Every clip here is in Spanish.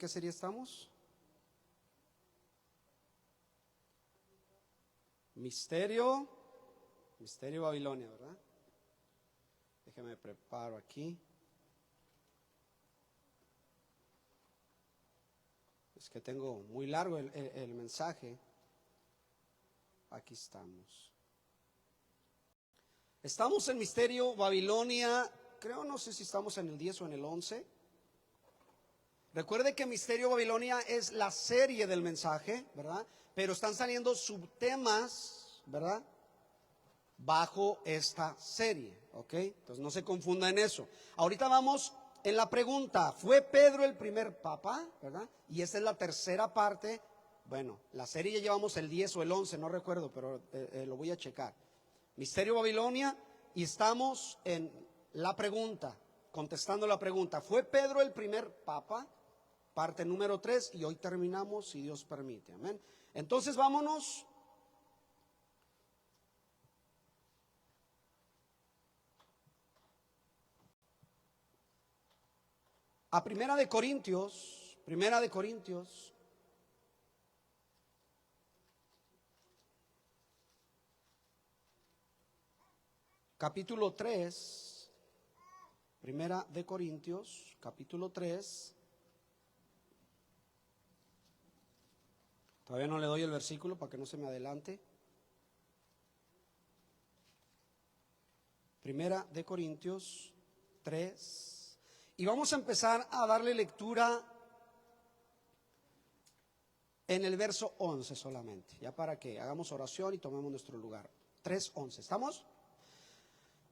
qué serie estamos? Misterio Babilonia, ¿verdad? Déjeme preparo aquí. Es que tengo muy largo el mensaje. Aquí estamos. Estamos en Misterio Babilonia. Creo, no sé si estamos en el 10 o en el 11. Recuerde que Misterio Babilonia es la serie del mensaje, ¿verdad? Pero están saliendo subtemas, ¿verdad? Bajo esta serie, ¿ok? Entonces no se confunda en eso. Ahorita vamos en la pregunta, ¿fue Pedro el primer papa? ¿Verdad? Y esta es la tercera parte. Bueno, la serie ya llevamos el 10 o el 11, no recuerdo, pero lo voy a checar. Misterio Babilonia, y estamos en la pregunta, contestando la pregunta, ¿fue Pedro el primer papa? Parte número 3, y hoy terminamos si Dios permite, amén. Entonces vámonos a Primera de Corintios, capítulo 3, Primera de Corintios, capítulo 3. Todavía no le doy el versículo para que no se me adelante. Primera de Corintios 3. Y vamos a empezar a darle lectura en el verso 11 solamente, ya para que hagamos oración y tomemos nuestro lugar. 3:11, ¿estamos?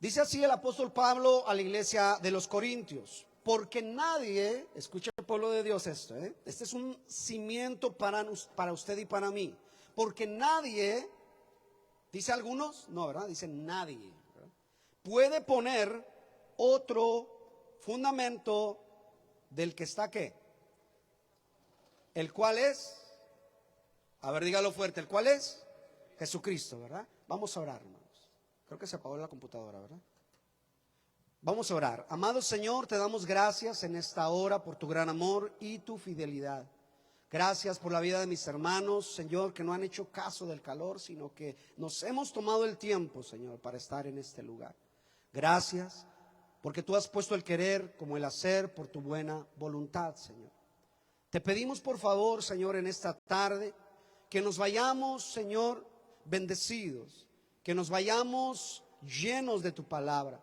Dice así el apóstol Pablo a la iglesia de los Corintios: porque nadie, escucha el pueblo de Dios esto, este es un cimiento para usted y para mí. Porque nadie, dice algunos, no, ¿verdad? Dicen nadie, ¿verdad? Puede poner otro fundamento del que está, ¿qué? El cual es, a ver, dígalo fuerte, ¿el cual es? Jesucristo, ¿verdad? Vamos a orar, hermanos. Creo que se apagó la computadora, ¿verdad? Vamos a orar. Amado Señor, te damos gracias en esta hora por tu gran amor y tu fidelidad. Gracias por la vida de mis hermanos, Señor, que no han hecho caso del calor, sino que nos hemos tomado el tiempo, Señor, para estar en este lugar. Gracias porque tú has puesto el querer como el hacer por tu buena voluntad, Señor. Te pedimos por favor, Señor, en esta tarde, que nos vayamos, Señor, bendecidos, que nos vayamos llenos de tu palabra,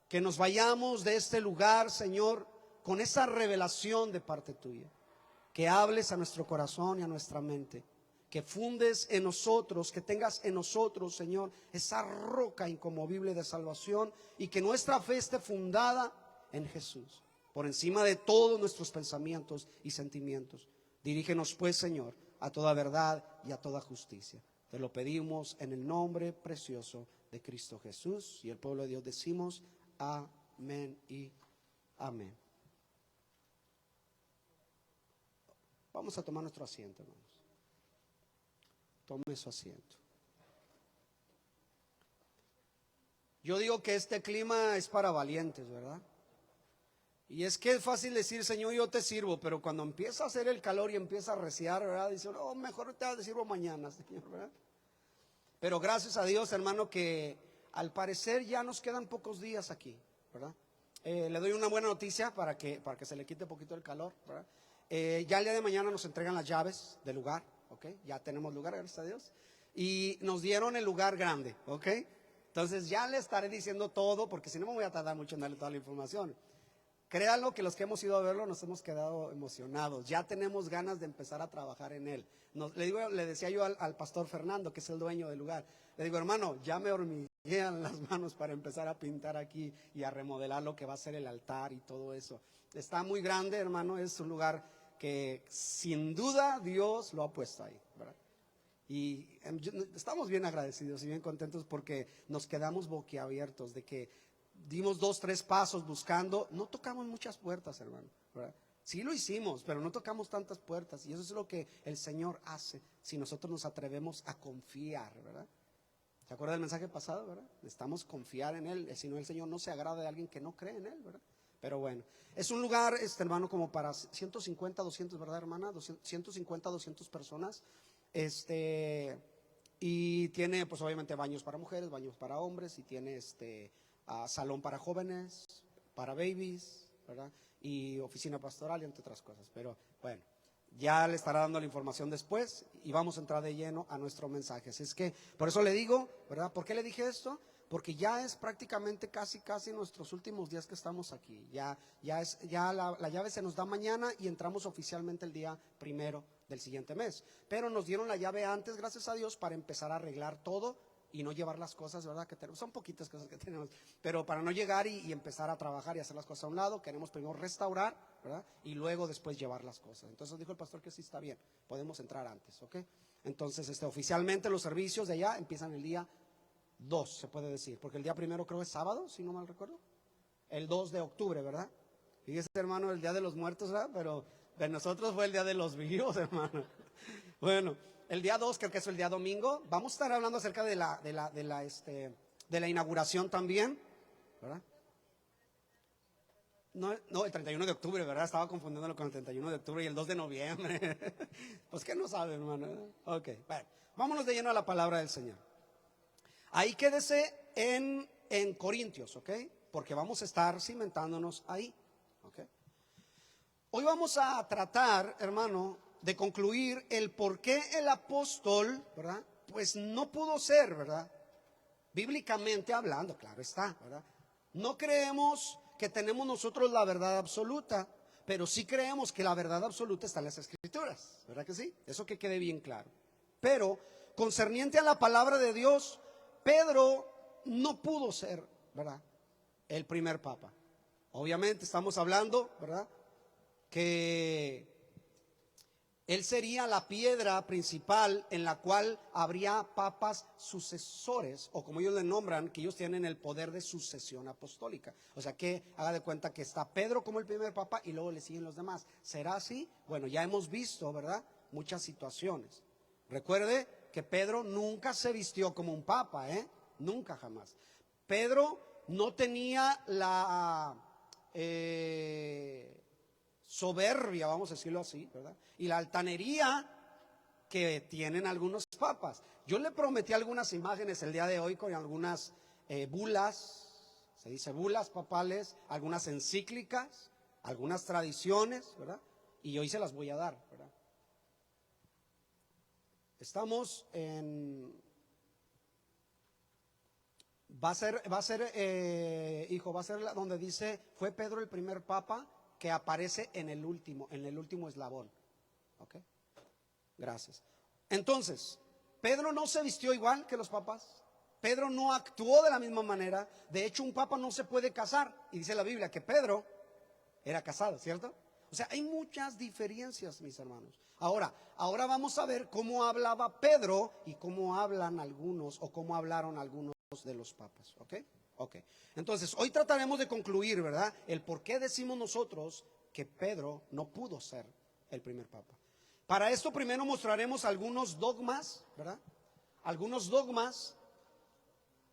que nos vayamos de este lugar, Señor, con esa revelación de parte tuya, que hables a nuestro corazón y a nuestra mente, que fundes en nosotros, que tengas en nosotros, Señor, esa roca inconmovible de salvación, y que nuestra fe esté fundada en Jesús, por encima de todos nuestros pensamientos y sentimientos. Dirígenos pues, Señor, a toda verdad y a toda justicia. Te lo pedimos en el nombre precioso de Cristo Jesús, y el pueblo de Dios decimos amén y amén. Vamos a tomar nuestro asiento, hermanos. Tome su asiento. Yo digo que este clima es para valientes, ¿verdad? Y es que es fácil decir, Señor, yo te sirvo, pero cuando empieza a hacer el calor y empieza a reciar, ¿verdad? Dice, no, mejor te sirvo mañana, Señor, ¿verdad? Pero gracias a Dios, hermano, que al parecer ya nos quedan pocos días aquí, ¿verdad? Le doy una buena noticia para que se le quite un poquito el calor, ¿verdad? Ya el día de mañana nos entregan las llaves del lugar, ¿ok? Ya tenemos lugar, gracias a Dios. Y nos dieron el lugar grande, ¿ok? Entonces ya le estaré diciendo todo, porque si no me voy a tardar mucho en darle toda la información. Créanlo que los que hemos ido a verlo nos hemos quedado emocionados. Ya tenemos ganas de empezar a trabajar en él. Le decía yo al pastor Fernando, que es el dueño del lugar, le digo, hermano, ya me hormiguean las manos para empezar a pintar aquí y a remodelar lo que va a ser el altar y todo eso. Está muy grande, hermano, es un lugar que sin duda Dios lo ha puesto ahí, ¿verdad? Y estamos bien agradecidos y bien contentos, porque nos quedamos boquiabiertos de que dimos 2, 3 pasos buscando. No tocamos muchas puertas, hermano, ¿verdad? Sí lo hicimos, pero no tocamos tantas puertas, y eso es lo que el Señor hace si nosotros nos atrevemos a confiar, ¿verdad? ¿Se acuerda del mensaje pasado, verdad? Necesitamos confiar en Él, si no el Señor no se agrada de alguien que no cree en Él, ¿verdad? Pero bueno, es un lugar, hermano, como para 150, 200, ¿verdad, hermana? 150, 200 personas. Y tiene, pues obviamente, baños para mujeres, baños para hombres, y tiene salón para jóvenes, para babies, ¿verdad? Y oficina pastoral y entre otras cosas. Pero bueno, ya le estará dando la información después y vamos a entrar de lleno a nuestro mensaje. Así es que, por eso le digo, ¿verdad? ¿Por qué le dije esto? Porque ya es prácticamente casi nuestros últimos días que estamos aquí. Ya la llave se nos da mañana y entramos oficialmente el día 1 del siguiente mes. Pero nos dieron la llave antes, gracias a Dios, para empezar a arreglar todo y no llevar las cosas, ¿verdad? Que tenemos, son poquitas cosas que tenemos, pero para no llegar y empezar a trabajar y hacer las cosas a un lado, queremos primero restaurar, ¿verdad? Y luego después llevar las cosas. Entonces dijo el pastor que sí está bien, podemos entrar antes, ¿ok? Entonces, oficialmente los servicios de allá empiezan el día 2, se puede decir, porque el día 1 creo es sábado, si no mal recuerdo, el 2 de octubre, ¿verdad? Fíjese, hermano, el día de los muertos, ¿verdad? Pero de nosotros fue el día de los vivos, hermano. Bueno, el día 2 creo que es el día domingo. Vamos a estar hablando acerca de la inauguración también, ¿verdad? No, el 31 de octubre, ¿verdad? Estaba confundiéndolo con el 31 de octubre y el 2 de noviembre. Pues que no sabe, hermano. Ok, bueno, vámonos de lleno a la palabra del Señor. Ahí quédese en Corintios, ¿ok? Porque vamos a estar cimentándonos ahí, ¿ok? Hoy vamos a tratar, hermano, de concluir el por qué el apóstol, ¿verdad? Pues no pudo ser, ¿verdad? Bíblicamente hablando, claro está, ¿verdad? No creemos que tenemos nosotros la verdad absoluta, pero sí creemos que la verdad absoluta está en las Escrituras, ¿verdad que sí? Eso que quede bien claro. Pero concerniente a la palabra de Dios, Pedro no pudo ser, ¿verdad?, el primer papa. Obviamente estamos hablando, ¿verdad?, que él sería la piedra principal en la cual habría papas sucesores, o como ellos le nombran, que ellos tienen el poder de sucesión apostólica. O sea que haga de cuenta que está Pedro como el primer papa y luego le siguen los demás. ¿Será así? Bueno, ya hemos visto, ¿verdad?, muchas situaciones. Recuerde que Pedro nunca se vistió como un papa, nunca, jamás. Pedro no tenía la soberbia, vamos a decirlo así, ¿verdad?, y la altanería que tienen algunos papas. Yo le prometí algunas imágenes el día de hoy con algunas bulas, se dice bulas papales, algunas encíclicas, algunas tradiciones, ¿verdad? Y hoy se las voy a dar, ¿verdad? Estamos en... Va a ser, hijo, va a ser donde dice, fue Pedro el primer papa que aparece en el último eslabón. ¿Ok? Gracias. Entonces, Pedro no se vistió igual que los papas. Pedro no actuó de la misma manera. De hecho, un papa no se puede casar. Y dice la Biblia que Pedro era casado, ¿cierto? O sea, hay muchas diferencias, mis hermanos. Ahora vamos a ver cómo hablaba Pedro y cómo hablan algunos o cómo hablaron algunos de los papas, ¿ok? Ok. Entonces, hoy trataremos de concluir, ¿verdad?, el por qué decimos nosotros que Pedro no pudo ser el primer papa. Para esto primero mostraremos algunos dogmas, ¿verdad? Algunos dogmas,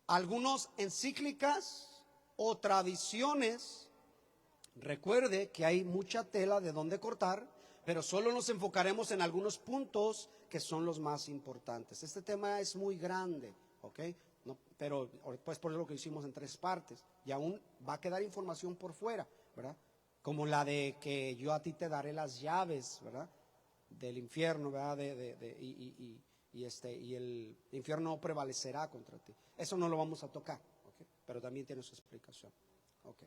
algunas encíclicas o tradiciones. Recuerde que hay mucha tela de donde cortar, pero solo nos enfocaremos en algunos puntos que son los más importantes. Este tema es muy grande, ¿ok? No, pero pues por lo que hicimos en 3 partes, y aún va a quedar información por fuera, ¿verdad? Como la de que yo a ti te daré las llaves, ¿verdad?, del infierno, ¿verdad? Y el infierno no prevalecerá contra ti. Eso no lo vamos a tocar, ¿ok? Pero también tiene su explicación, ¿ok?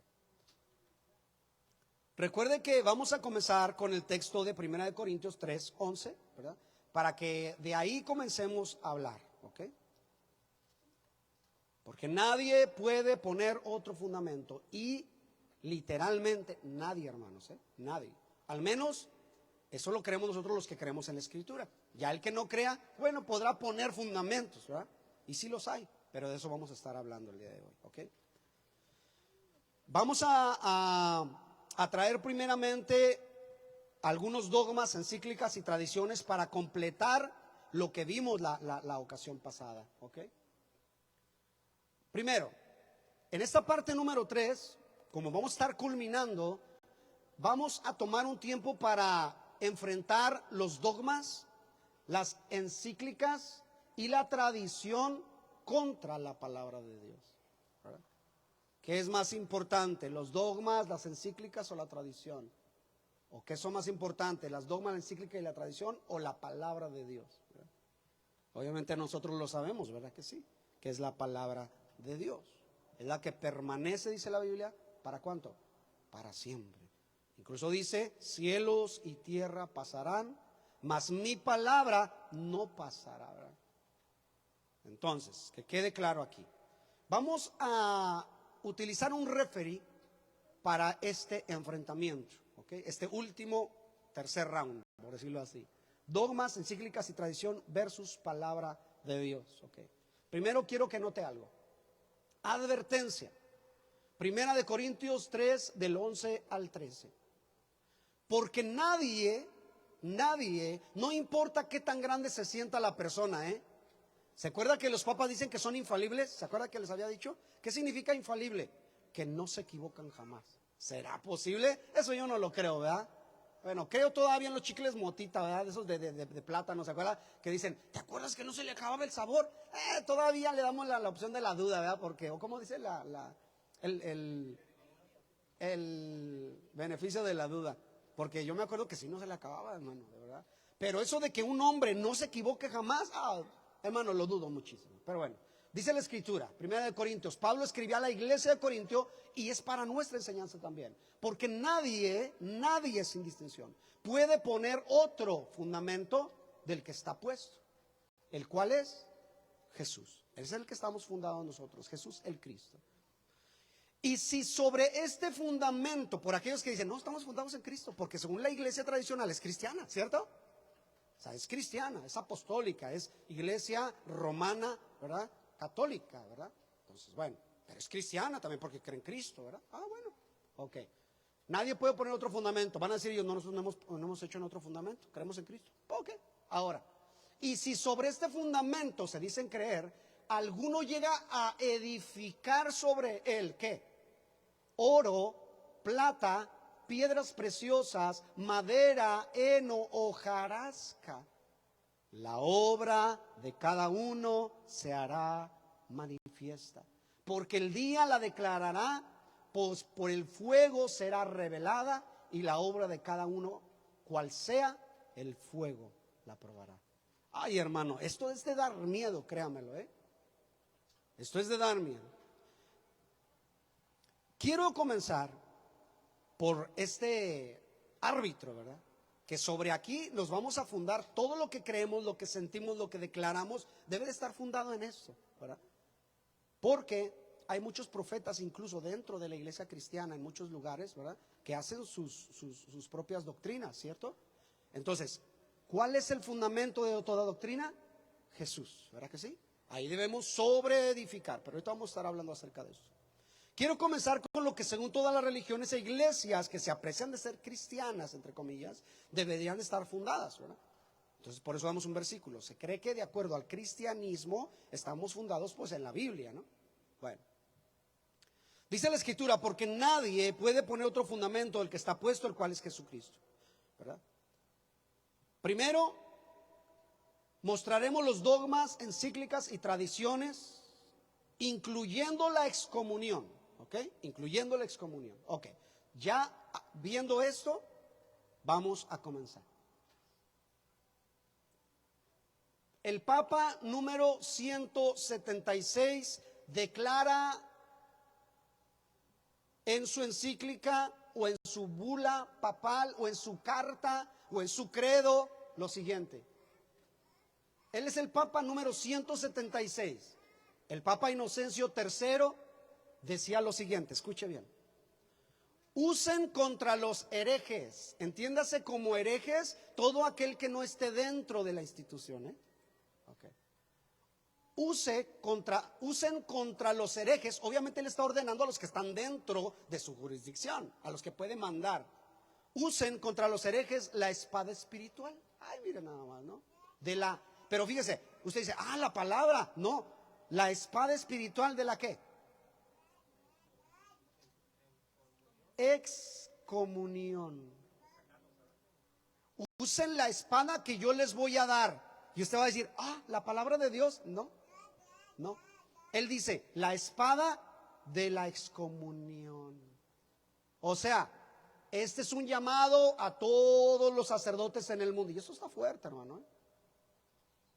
Recuerde que vamos a comenzar con el texto de 1 Corintios 3:11, ¿verdad?, para que de ahí comencemos a hablar, ¿ok? Porque nadie puede poner otro fundamento, y literalmente nadie, hermanos, nadie. Al menos eso lo creemos nosotros los que creemos en la Escritura. Ya el que no crea, bueno, podrá poner fundamentos, ¿verdad? Y sí los hay, pero de eso vamos a estar hablando el día de hoy, ¿ok? Vamos a traer primeramente algunos dogmas, encíclicas y tradiciones para completar lo que vimos la ocasión pasada, ¿ok? Primero, en esta parte número 3, como vamos a estar culminando, vamos a tomar un tiempo para enfrentar los dogmas, las encíclicas y la tradición contra la palabra de Dios, ¿verdad? ¿Qué es más importante, los dogmas, las encíclicas o la tradición? ¿O qué son más importantes, las dogmas, la encíclica y la tradición o la palabra de Dios? ¿Verdad? Obviamente nosotros lo sabemos, ¿verdad que sí? Que es la palabra de Dios. Es la que permanece, dice la Biblia, ¿para cuánto? Para siempre. Incluso dice, cielos y tierra pasarán, mas mi palabra no pasará, ¿verdad? Entonces, que quede claro aquí. Vamos a utilizar un referee para este enfrentamiento, ¿ok? Este último tercer round, por decirlo así. Dogmas, encíclicas y tradición versus palabra de Dios, ¿ok? Primero quiero que note algo. Advertencia. Primera de Corintios 3, del 11 al 13. Porque nadie, no importa qué tan grande se sienta la persona, ¿Se acuerda que los papas dicen que son infalibles? ¿Se acuerda que les había dicho? ¿Qué significa infalible? Que no se equivocan jamás. ¿Será posible? Eso yo no lo creo, ¿verdad? Bueno, creo todavía en los chicles motita, ¿verdad? De esos de plátano, ¿se acuerda? Que dicen, ¿te acuerdas que no se le acababa el sabor? Todavía le damos la opción de la duda, ¿verdad? Porque, o como dice el beneficio de la duda. Porque yo me acuerdo que sí no se le acababa, hermano, de verdad. Pero eso de que un hombre no se equivoque jamás, hermano, lo dudo muchísimo. Pero bueno, dice la Escritura, Primera de Corintios, Pablo escribió a la iglesia de Corintio y es para nuestra enseñanza también. Porque nadie sin distinción puede poner otro fundamento del que está puesto, el cual es Jesús. Es el que estamos fundados nosotros, Jesús el Cristo. Y si sobre este fundamento, por aquellos que dicen, no, estamos fundados en Cristo, porque según la iglesia tradicional es cristiana, ¿cierto? O sea, es cristiana, es apostólica, es iglesia romana, ¿verdad? Católica, ¿verdad? Entonces, bueno, pero es cristiana también porque cree en Cristo, ¿verdad? Bueno, ok. Nadie puede poner otro fundamento. Van a decir ellos, no, nosotros no hemos hecho en otro fundamento, creemos en Cristo. Ok, ahora, y si sobre este fundamento se dicen creer, alguno llega a edificar sobre él, ¿qué? Oro, plata, piedras preciosas, madera, heno, hojarasca. La obra de cada uno se hará manifiesta, porque el día la declarará, pues por el fuego será revelada, y la obra de cada uno, cual sea, el fuego la probará. Ay, hermano, esto es de dar miedo, créamelo, Esto es de dar miedo. Quiero comenzar por este árbitro, ¿verdad? Que sobre aquí nos vamos a fundar. Todo lo que creemos, lo que sentimos, lo que declaramos, debe de estar fundado en esto, ¿verdad? Porque hay muchos profetas incluso dentro de la iglesia cristiana, en muchos lugares, ¿verdad? Que hacen sus propias doctrinas, ¿cierto? Entonces, ¿cuál es el fundamento de toda doctrina? Jesús, ¿verdad que sí? Ahí debemos sobreedificar, pero ahorita vamos a estar hablando acerca de eso. Quiero comenzar con lo que según todas las religiones e iglesias que se aprecian de ser cristianas, entre comillas, deberían estar fundadas, ¿verdad? Entonces por eso damos un versículo. Se cree que de acuerdo al cristianismo estamos fundados pues en la Biblia, ¿no? Bueno, dice la Escritura, porque nadie puede poner otro fundamento del que está puesto, el cual es Jesucristo, ¿verdad? Primero, mostraremos los dogmas, encíclicas y tradiciones, incluyendo la excomunión. ¿Ok? Incluyendo la excomunión. Ok. Ya viendo esto, vamos a comenzar. El Papa número 176 declara en su encíclica o en su bula papal o en su carta o en su credo lo siguiente. Él es el Papa número 176. El Papa Inocencio III decía lo siguiente, escuche bien. Usen contra los herejes, entiéndase como herejes todo aquel que no esté dentro de la institución. Okay. Usen contra los herejes, obviamente él está ordenando a los que están dentro de su jurisdicción, a los que puede mandar. Usen contra los herejes la espada espiritual. Ay, mire nada más, ¿no? Pero fíjese, usted dice, la palabra, no, la espada espiritual de la ¿qué? excomunión. Usen la espada que yo les voy a dar. Y usted va a decir, la palabra de Dios. No, no. Él dice, la espada de la excomunión. O sea, este es un llamado a todos los sacerdotes en el mundo. Y eso está fuerte, hermano.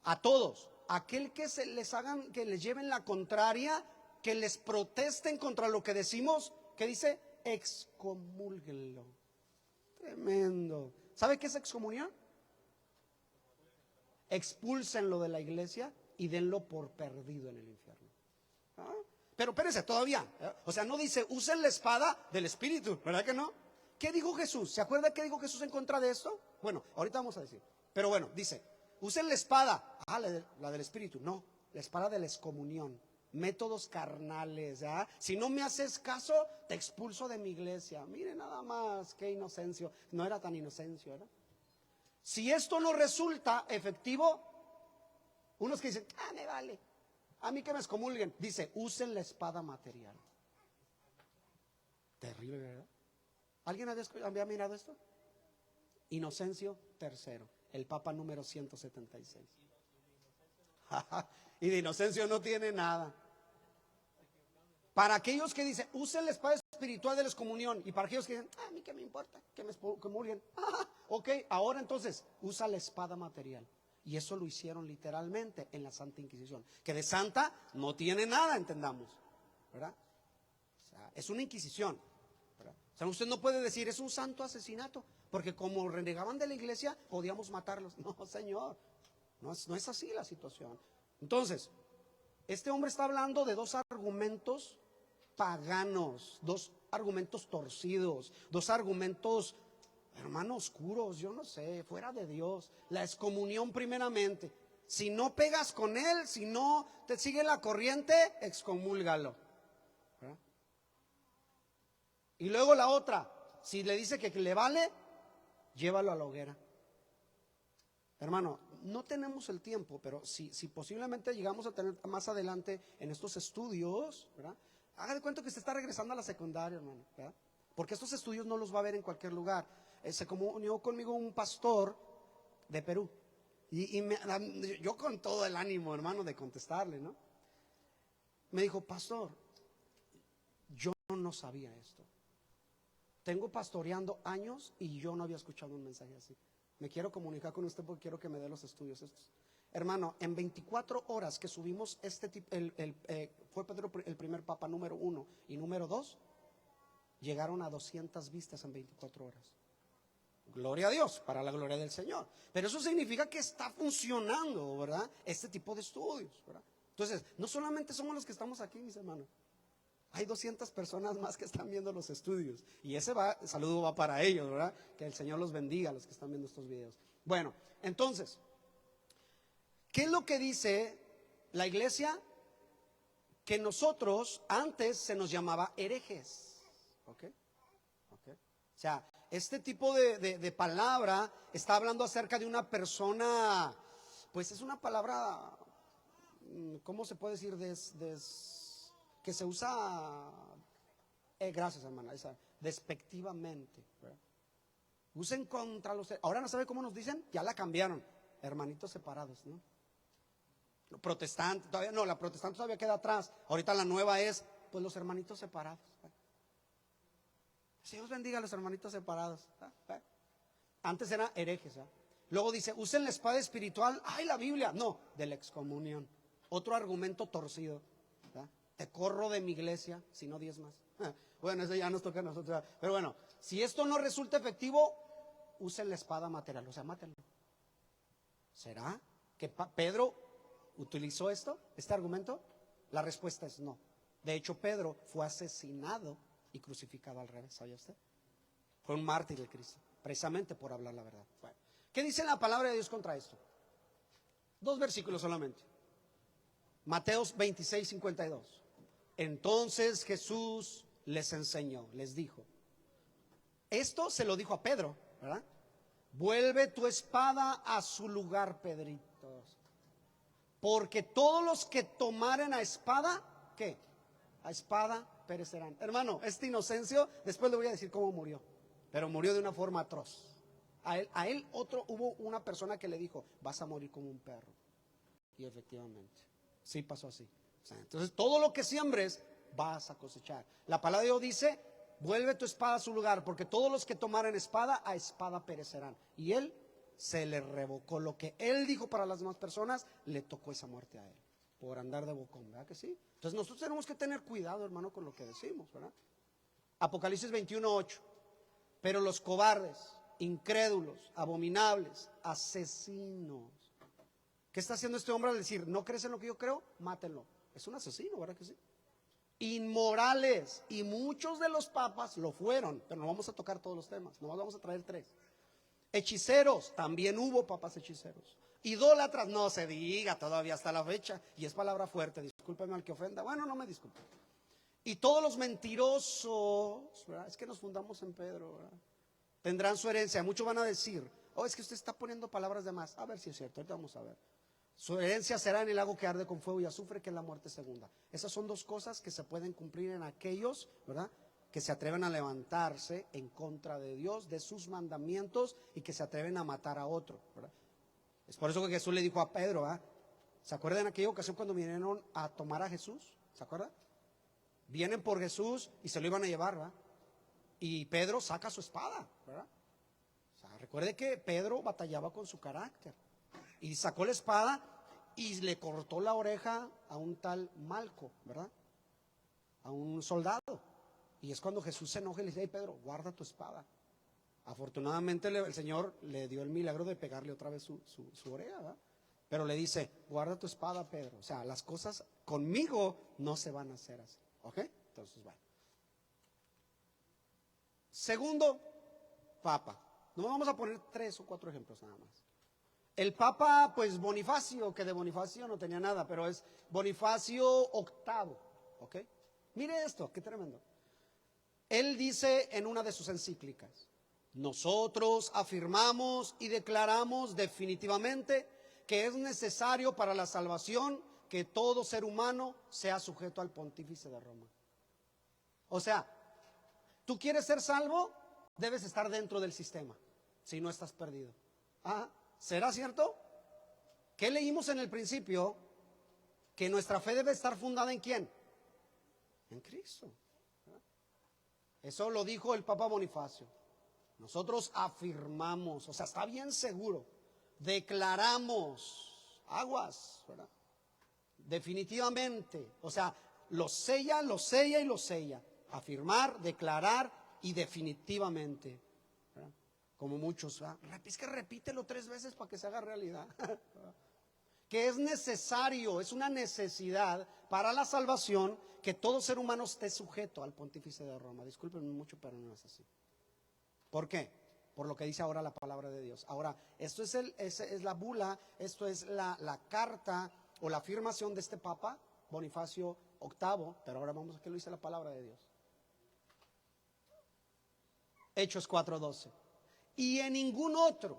A todos. Aquel que se les hagan, que les lleven la contraria, que les protesten contra lo que decimos, que dice, excomúlguenlo. Tremendo. ¿Sabe qué es excomunión? Expúlsenlo de la iglesia y denlo por perdido en el infierno. Pero espérense, todavía. O sea, no dice, usen la espada del Espíritu, ¿verdad que no? ¿Qué dijo Jesús? ¿Se acuerda qué dijo Jesús en contra de esto? Bueno, ahorita vamos a decir. Pero bueno, dice, usen la espada. La del Espíritu. No, la espada de la excomunión. Métodos carnales. Si no me haces caso, te expulso de mi iglesia. Mire nada más, qué inocencio. No era tan inocencio, ¿verdad? Si esto no resulta efectivo, unos que dicen, me vale, a mí que me excomulguen. Dice, usen la espada material. Terrible, ¿verdad? ¿Alguien había mirado esto? Inocencio III, el Papa número 176. Y de Inocencio no tiene nada. Para aquellos que dicen, usen la espada espiritual de la excomunión. Y para aquellos que dicen, a mí qué me importa, que me excomulguen. Ok, ahora entonces, usa la espada material. Y eso lo hicieron literalmente en la Santa Inquisición. Que de santa no tiene nada, entendamos, ¿verdad? O sea, es una inquisición, ¿verdad? O sea, usted no puede decir, es un santo asesinato, porque como renegaban de la iglesia, podíamos matarlos. No, señor, no es así la situación. Entonces, este hombre está hablando de dos argumentos paganos, dos argumentos torcidos, dos argumentos, hermano, oscuros, yo no sé, fuera de Dios. La excomunión primeramente. Si no pegas con él, si no te sigue la corriente, excomúlgalo. ¿Verdad? Y luego la otra, si le dice que le vale, llévalo a la hoguera. Hermano, no tenemos el tiempo, pero si posiblemente llegamos a tener más adelante en estos estudios, ¿verdad? Haga de cuenta que se está regresando a la secundaria, hermano, ¿verdad? Porque estos estudios no los va a ver en cualquier lugar. Se comunicó conmigo un pastor de Perú y yo con todo el ánimo, hermano, de contestarle, ¿no? Me dijo, pastor, yo no sabía esto. Tengo pastoreando años y yo no había escuchado un mensaje así. Me quiero comunicar con usted porque quiero que me dé los estudios estos. Hermano, en 24 horas que subimos este tipo, fue Pedro el primer papa número 1 y número 2, llegaron a 200 vistas en 24 horas. Gloria a Dios, para la gloria del Señor. Pero eso significa que está funcionando, ¿verdad? Este tipo de estudios, ¿verdad? Entonces, no solamente somos los que estamos aquí, mis hermanos. Hay 200 personas más que están viendo los estudios. Y ese saludo va para ellos, ¿verdad? Que el Señor los bendiga a los que están viendo estos videos. Bueno, entonces, ¿qué es lo que dice la iglesia? Que nosotros antes se nos llamaba herejes. ¿Ok? O sea, este tipo de palabra está hablando acerca de una persona, pues es una palabra, ¿cómo se puede decir? Que se usa, gracias hermana, despectivamente, ¿verdad? Usen contra los, ahora no sabe cómo nos dicen, ya la cambiaron, hermanitos separados, ¿no? Protestante, todavía no, la protestante todavía queda atrás, ahorita la nueva es, pues los hermanitos separados. Dios bendiga a los hermanitos separados. Antes era herejes, ¿verdad? Luego dice, usen la espada espiritual, la Biblia, no, de la excomunión. Otro argumento torcido, ¿verdad? Te corro de mi iglesia si no diezmas. Bueno, eso ya nos toca a nosotros. Pero bueno, si esto no resulta efectivo, usen la espada material, o sea, mátenlo. ¿Será que Pedro utilizó este argumento? La respuesta es no. De hecho, Pedro fue asesinado y crucificado al revés, ¿sabía usted? Fue un mártir de Cristo, precisamente por hablar la verdad. Bueno, ¿qué dice la palabra de Dios contra esto? 2 versículos solamente. Mateo 26, 52. Entonces Jesús les enseñó, les dijo. Esto se lo dijo a Pedro, ¿verdad? Vuelve tu espada a su lugar, Pedritos. Porque todos los que tomaren a espada, ¿qué? A espada perecerán. Hermano, este Inocencio, después le voy a decir cómo murió, pero murió de una forma atroz. A él hubo una persona que le dijo, vas a morir como un perro. Y efectivamente, sí pasó así. O sea, entonces todo lo que siembres vas a cosechar. La palabra de Dios dice, vuelve tu espada a su lugar, porque todos los que tomaren espada, a espada perecerán. Y él se le revocó lo que él dijo para las demás personas, le tocó esa muerte a él, por andar de bocón, ¿verdad que sí? Entonces nosotros tenemos que tener cuidado, hermano, con lo que decimos, ¿verdad? Apocalipsis 21:8. Pero los cobardes, incrédulos, abominables, asesinos. ¿Qué está haciendo este hombre al decir, no crees en lo que yo creo? Mátenlo. Es un asesino, ¿verdad que sí? Inmorales, y muchos de los papas lo fueron, pero no vamos a tocar todos los temas, nomás vamos a traer 3. Hechiceros, también hubo papas hechiceros. Idólatras, no se diga todavía hasta la fecha, y es palabra fuerte, discúlpeme al que ofenda, bueno, no me disculpe. Y todos los mentirosos, ¿verdad? Es que nos fundamos en Pedro, ¿verdad? Tendrán su herencia. Muchos van a decir, oh, es que usted está poniendo palabras de más. A ver si es cierto, ahorita vamos a ver. Su herencia será en el lago que arde con fuego y azufre, que es la muerte segunda. Esas son 2 cosas que se pueden cumplir en aquellos, ¿verdad?, que se atreven a levantarse en contra de Dios, de sus mandamientos, y que se atreven a matar a otro, ¿verdad? Es por eso que Jesús le dijo a Pedro, ¿verdad? ¿Se acuerdan en aquella ocasión cuando vinieron a tomar a Jesús? ¿Se acuerdan? Vienen por Jesús y se lo iban a llevar, ¿verdad? Y Pedro saca su espada, ¿verdad? O sea, recuerde que Pedro batallaba con su carácter y sacó la espada y le cortó la oreja a un tal Malco, ¿verdad? A un soldado. Y es cuando Jesús se enoja y le dice, hey Pedro, guarda tu espada. Afortunadamente el Señor le dio el milagro de pegarle otra vez su oreja, ¿verdad? Pero le dice, guarda tu espada, Pedro. O sea, las cosas conmigo no se van a hacer así, ¿ok? Entonces, bueno. Segundo papa. No vamos a poner 3 o 4 ejemplos nada más. El papa, pues Bonifacio, que de Bonifacio no tenía nada, pero es Bonifacio VIII, ¿ok? Mire esto, qué tremendo. Él dice en una de sus encíclicas, nosotros afirmamos y declaramos definitivamente que es necesario para la salvación que todo ser humano sea sujeto al pontífice de Roma. O sea, tú quieres ser salvo, debes estar dentro del sistema, si no estás perdido. ¿Será cierto? ¿Qué leímos en el principio? Que nuestra fe debe estar fundada ¿en quién? En Cristo. Eso lo dijo el Papa Bonifacio. Nosotros afirmamos, o sea, está bien seguro, declaramos, aguas, ¿verdad? Definitivamente, o sea, lo sella y lo sella. Afirmar, declarar y definitivamente, ¿verdad? Como muchos, ¿verdad? Es que repítelo 3 veces para que se haga realidad. Que es necesario, es una necesidad para la salvación que todo ser humano esté sujeto al pontífice de Roma. Discúlpenme mucho, pero no es así. ¿Por qué? Por lo que dice ahora la palabra de Dios. Ahora, esto es la bula, esto es la carta o la afirmación de este Papa, Bonifacio VIII, pero ahora vamos a que lo dice la palabra de Dios. Hechos 4:12. Y en ningún otro,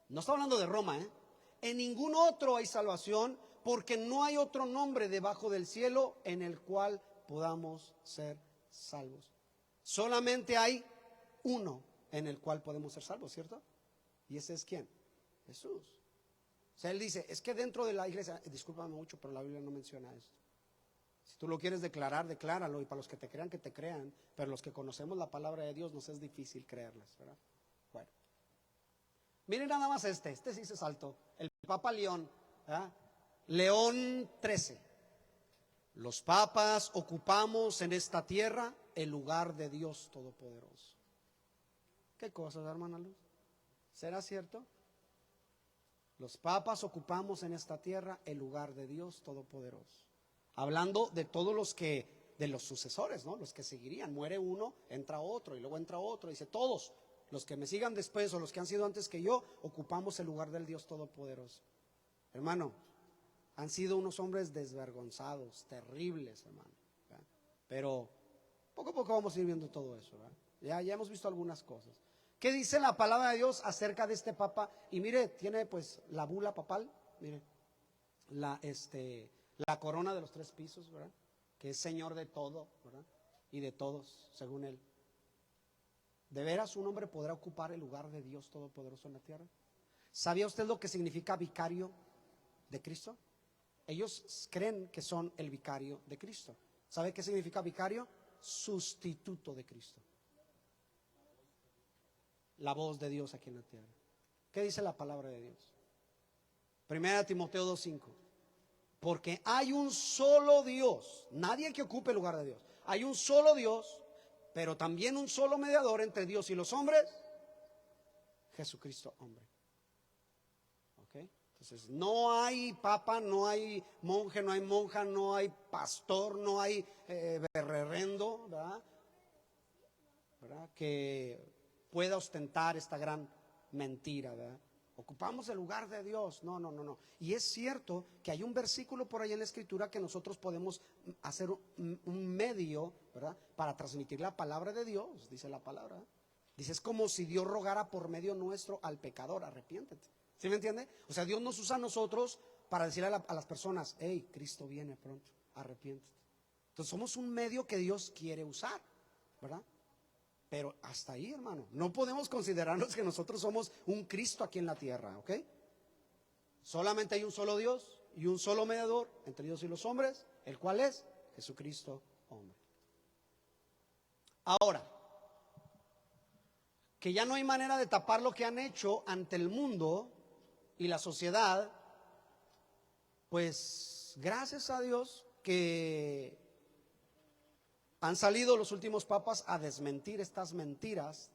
no está hablando de Roma, en ningún otro hay salvación, porque no hay otro nombre debajo del cielo en el cual podamos ser salvos. Solamente hay uno en el cual podemos ser salvos, ¿cierto? ¿Y ese es quién? Jesús. O sea, él dice, es que dentro de la iglesia, discúlpame mucho, pero la Biblia no menciona esto. Si tú lo quieres declarar, decláralo, y para los que te crean, que te crean, pero los que conocemos la palabra de Dios nos es difícil creerlas, ¿verdad? Bueno, miren nada más este sí se saltó, el Papa León, ¿verdad? León XIII. Los papas ocupamos en esta tierra el lugar de Dios Todopoderoso. ¿Qué cosas, hermana Luz? ¿Será cierto? Los papas ocupamos en esta tierra el lugar de Dios Todopoderoso. Hablando de todos de los sucesores, ¿no? Los que seguirían. Muere uno, entra otro y luego entra otro. Dice, todos los que me sigan después o los que han sido antes que yo, ocupamos el lugar del Dios Todopoderoso. Hermano, han sido unos hombres desvergonzados, terribles, hermano, ¿verdad? Pero poco a poco vamos a ir viendo todo eso, ¿verdad? Ya hemos visto algunas cosas. ¿Qué dice la palabra de Dios acerca de este papa? Y mire, tiene pues la bula papal, mire, la corona de los 3 pisos, ¿verdad? que es Señor de todo, ¿verdad? Y de todos, según Él. ¿De veras un hombre podrá ocupar el lugar de Dios Todopoderoso en la tierra? ¿Sabía usted lo que significa vicario de Cristo? Ellos creen que son el vicario de Cristo. ¿Sabe qué significa vicario? Sustituto de Cristo. La voz de Dios aquí en la tierra. ¿Qué dice la palabra de Dios? Primera Timoteo 2:5. Porque hay un solo Dios, nadie que ocupe el lugar de Dios. Hay un solo Dios, pero también un solo mediador entre Dios y los hombres, Jesucristo hombre. ¿Ok? Entonces no hay papa, no hay monje, no hay monja, no hay pastor, no hay berrerendo, ¿verdad? ¿Verdad? Que pueda ostentar esta gran mentira, ¿verdad? Ocupamos el lugar de Dios. No, no, no, no. Y es cierto que hay un versículo por ahí en la Escritura que nosotros podemos hacer un medio, ¿verdad? Para transmitir la palabra de Dios, dice la palabra. Dice, es como si Dios rogara por medio nuestro al pecador, arrepiéntete. ¿Sí me entiende? O sea, Dios nos usa a nosotros para decirle a las personas, hey, Cristo viene pronto, arrepiéntete. Entonces somos un medio que Dios quiere usar, ¿verdad? Pero hasta ahí, hermano, no podemos considerarnos que nosotros somos un Cristo aquí en la tierra, ¿ok? Solamente hay un solo Dios y un solo mediador entre Dios y los hombres, el cual es Jesucristo hombre. Ahora, que ya no hay manera de tapar lo que han hecho ante el mundo y la sociedad, pues gracias a Dios que han salido los últimos papas a desmentir estas mentiras,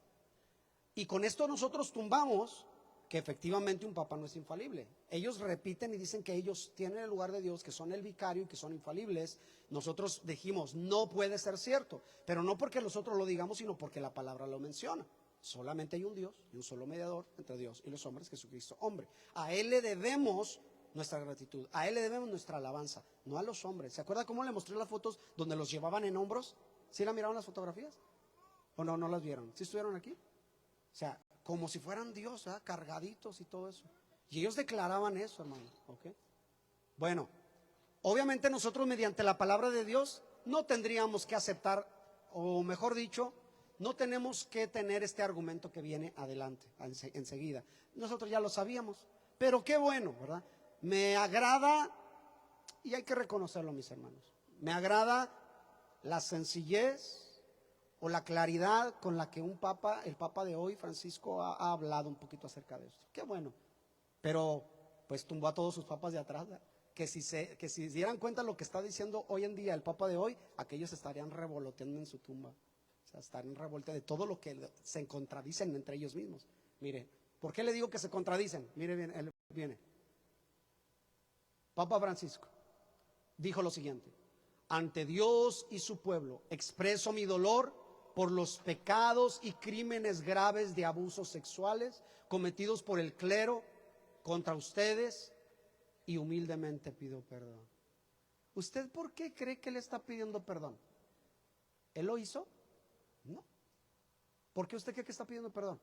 y con esto nosotros tumbamos que efectivamente un papa no es infalible. Ellos repiten y dicen que ellos tienen el lugar de Dios, que son el vicario y que son infalibles. Nosotros dijimos, no puede ser cierto, pero no porque nosotros lo digamos, sino porque la palabra lo menciona. Solamente hay un Dios y un solo mediador entre Dios y los hombres, Jesucristo hombre. A Él le debemos nuestra gratitud, a Él le debemos nuestra alabanza, no a los hombres. ¿Se acuerda cómo le mostré las fotos donde los llevaban en hombros? ¿Sí la miraron las fotografías? ¿O no, no las vieron? ¿Sí estuvieron aquí? O sea, como si fueran Dios, ¿verdad? Cargaditos y todo eso. Y ellos declaraban eso, hermano, ¿ok? Bueno, obviamente nosotros mediante la palabra de Dios no tendríamos que aceptar, o mejor dicho, no tenemos que tener este argumento que viene adelante, enseguida. Nosotros ya lo sabíamos, pero qué bueno, ¿verdad? Me agrada, y hay que reconocerlo, mis hermanos, me agrada la sencillez o la claridad con la que un papa, el papa de hoy, Francisco, ha hablado un poquito acerca de esto. Qué bueno, pero pues tumbó a todos sus papas de atrás, ¿verdad? Que si dieran cuenta lo que está diciendo hoy en día el papa de hoy, aquellos estarían revoloteando en su tumba. O sea, estarían revueltos de todo lo que se contradicen entre ellos mismos. Mire, ¿por qué le digo que se contradicen? Mire bien, él viene. Papa Francisco dijo lo siguiente: ante Dios y su pueblo expreso mi dolor por los pecados y crímenes graves de abusos sexuales cometidos por el clero contra ustedes, y humildemente pido perdón. ¿Usted por qué cree que le está pidiendo perdón? ¿Él lo hizo? No. ¿Por qué usted cree que está pidiendo perdón?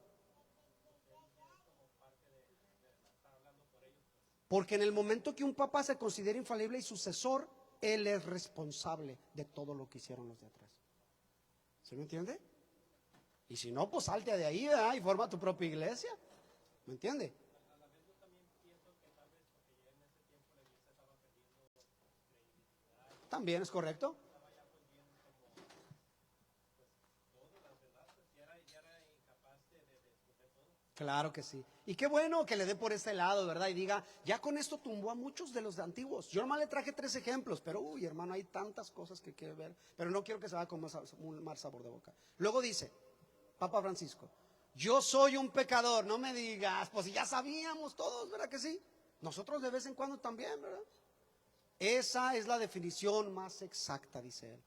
Porque en el momento que un papa se considera infalible y sucesor, él es responsable de todo lo que hicieron los de atrás. ¿Se me entiende? Y si no, pues salte de ahí, ¿verdad? Y forma tu propia iglesia. ¿Me entiende? También es correcto. Claro que sí. Y qué bueno que le dé por este lado, ¿verdad? Y diga, ya con esto tumbó a muchos de los antiguos. Yo nomás le traje 3 ejemplos, pero uy, hermano, hay tantas cosas que quiere ver, pero no quiero que se vaya con un mal sabor de boca. Luego dice, Papa Francisco, yo soy un pecador. No me digas, pues ya sabíamos todos, ¿verdad que sí? Nosotros de vez en cuando también, ¿verdad? Esa es la definición más exacta, dice él.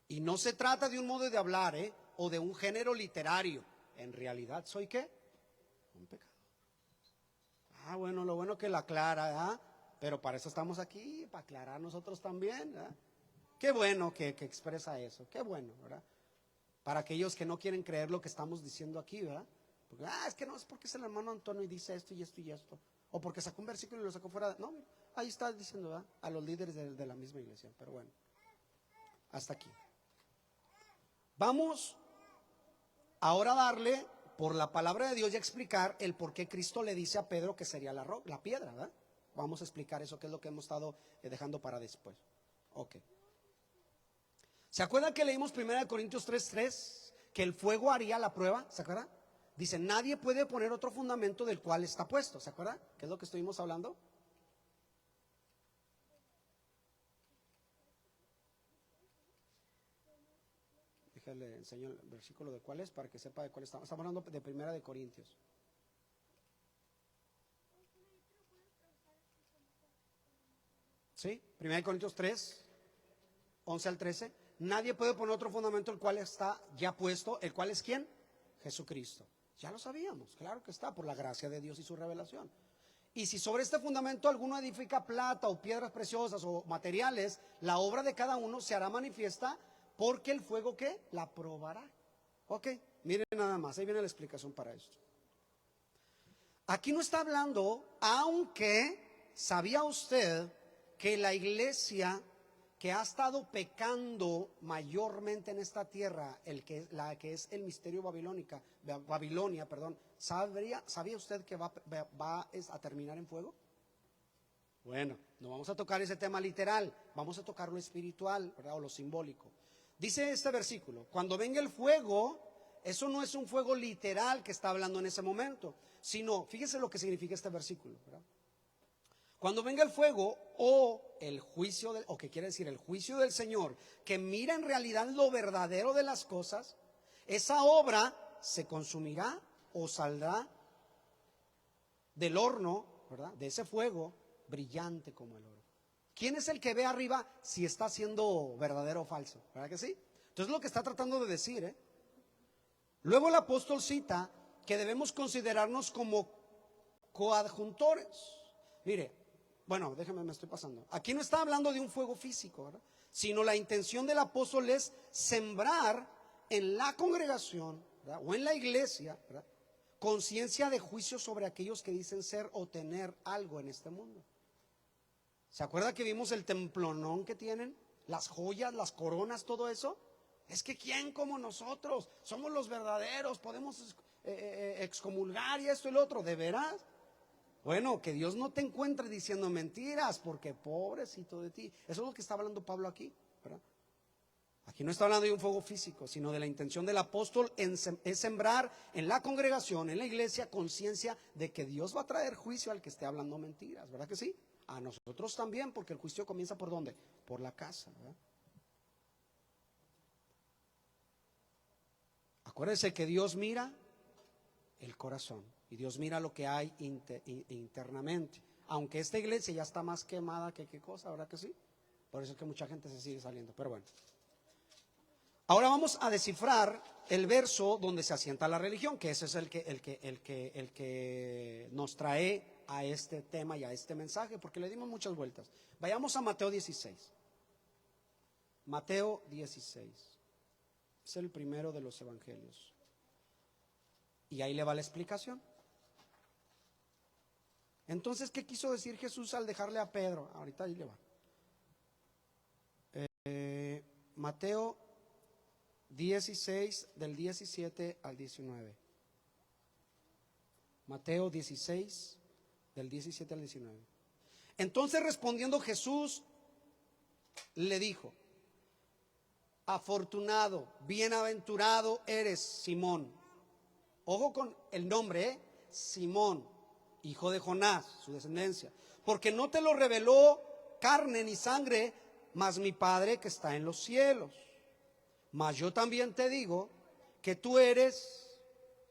Y no se trata de un modo de hablar, o de un género literario. En realidad, ¿soy qué? Un pecador. Ah, bueno, lo bueno que la aclara, ¿verdad? Pero para eso estamos aquí, para aclarar nosotros también, ¿verdad? Qué bueno que expresa eso, qué bueno, ¿verdad? Para aquellos que no quieren creer lo que estamos diciendo aquí, ¿verdad? Porque, es que no, es porque es el hermano Antonio y dice esto y esto y esto. O porque sacó un versículo y lo sacó fuera. No, ahí está diciendo, ¿verdad? A los líderes de la misma iglesia, pero bueno. Hasta aquí. Vamos ahora a darle por la palabra de Dios y a explicar el por qué Cristo le dice a Pedro que sería la piedra, ¿verdad? Vamos a explicar eso, que es lo que hemos estado dejando para después. Ok. ¿Se acuerdan que leímos 1 Corintios 3:3? Que el fuego haría la prueba, ¿se acuerdan? Dice, nadie puede poner otro fundamento del cual está puesto, ¿se acuerdan? ¿Qué es lo que estuvimos hablando? Le enseño el versículo de cuál es para que sepa de cuál estamos. Estamos hablando de 1 Corintios. ¿Sí? 1 Corintios 3, 11 al 13. Nadie puede poner otro fundamento el cual está ya puesto. ¿El cual es quién? Jesucristo. Ya lo sabíamos, claro que está, por la gracia de Dios y su revelación. Y si sobre este fundamento alguno edifica plata o piedras preciosas o materiales, la obra de cada uno se hará manifiesta, porque el fuego, ¿qué? La probará. Ok, miren nada más, ahí viene la explicación para esto. Aquí no está hablando, aunque sabía usted que la iglesia que ha estado pecando mayormente en esta tierra, la que es el misterio Babilonia, ¿sabía usted que va a terminar en fuego? Bueno, no vamos a tocar ese tema literal, vamos a tocar lo espiritual, ¿verdad? O lo simbólico. Dice este versículo, cuando venga el fuego, eso no es un fuego literal que está hablando en ese momento, sino, fíjese lo que significa este versículo, ¿verdad? Cuando venga el fuego o el juicio, o que quiere decir el juicio del Señor, que mira en realidad lo verdadero de las cosas, esa obra se consumirá o saldrá del horno, ¿verdad? De ese fuego brillante como el oro. ¿Quién es el que ve arriba si está siendo verdadero o falso? ¿Verdad que sí? Entonces lo que está tratando de decir, ¿eh? Luego el apóstol cita que debemos considerarnos como coadjuntores. Mire, bueno, déjeme, me estoy pasando. Aquí no está hablando de un fuego físico, ¿verdad? Sino la intención del apóstol es sembrar en la congregación, ¿verdad? O en la iglesia, ¿verdad? Conciencia de juicio sobre aquellos que dicen ser o tener algo en este mundo. ¿Se acuerda que vimos el templonón que tienen? Las joyas, las coronas, todo eso. Es que ¿quién como nosotros? Somos los verdaderos, podemos excomulgar y esto y lo otro. ¿De veras? Bueno, que Dios no te encuentre diciendo mentiras, porque pobrecito de ti. Eso es lo que está hablando Pablo aquí, ¿verdad? Aquí no está hablando de un fuego físico, sino de la intención del apóstol es sembrar en la congregación, en la iglesia, conciencia de que Dios va a traer juicio al que esté hablando mentiras, ¿verdad que sí? A nosotros también, porque el juicio comienza ¿por dónde? Por la casa, ¿verdad? Acuérdense que Dios mira el corazón y Dios mira lo que hay internamente. Aunque esta iglesia ya está más quemada que qué cosa, ¿verdad que sí? Por eso es que mucha gente se sigue saliendo, pero bueno. Ahora vamos a descifrar el verso donde se asienta la religión, que ese es el que nos trae a este tema y a este mensaje, porque le dimos muchas vueltas. Vayamos a Mateo 16. Mateo 16. Es el primero de los evangelios. Y ahí le va la explicación. Entonces, ¿qué quiso decir Jesús al dejarle a Pedro? Ahorita ahí le va. Mateo 16, del 17 al 19. Mateo 16, del 17 al 19. Entonces respondiendo Jesús le dijo: afortunado, bienaventurado eres, Simón. Ojo con el nombre, Simón, hijo de Jonás, su descendencia. Porque no te lo reveló carne ni sangre, mas mi Padre que está en los cielos. Mas yo también te digo que tú eres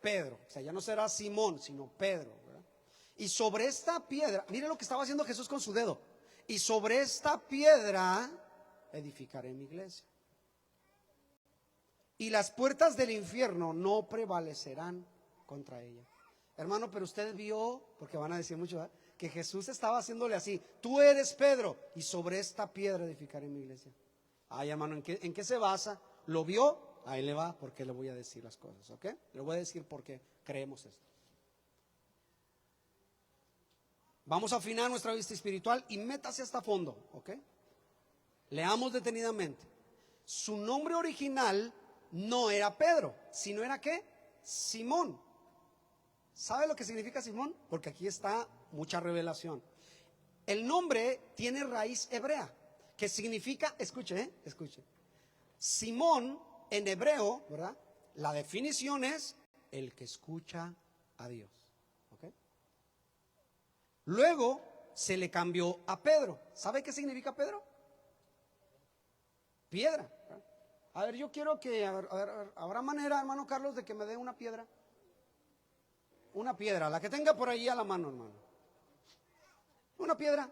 Pedro. O sea, ya no será Simón, sino Pedro, ¿verdad? Y sobre esta piedra, mire lo que estaba haciendo Jesús con su dedo. Y sobre esta piedra edificaré mi iglesia. Y las puertas del infierno no prevalecerán contra ella. Hermano, pero usted vio, porque van a decir mucho, ¿verdad?, que Jesús estaba haciéndole así: tú eres Pedro, y sobre esta piedra edificaré mi iglesia. Ay, hermano, ¿en qué se basa? ¿Lo vio? Ahí le va, porque le voy a decir las cosas, ¿ok? Le voy a decir por qué creemos esto. Vamos a afinar nuestra vista espiritual y métase hasta fondo, ¿ok? Leamos detenidamente. Su nombre original no era Pedro, sino era ¿qué? Simón. ¿Sabe lo que significa Simón? Porque aquí está mucha revelación. El nombre tiene raíz hebrea, que significa, escuche, escuche. Simón en hebreo, ¿verdad? La definición es el que escucha a Dios. ¿Ok? Luego se le cambió a Pedro. ¿Sabe qué significa Pedro? Piedra. A ver, yo quiero que, ¿habrá manera, hermano Carlos, de que me dé una piedra? Una piedra, la que tenga por ahí a la mano, hermano. Una piedra,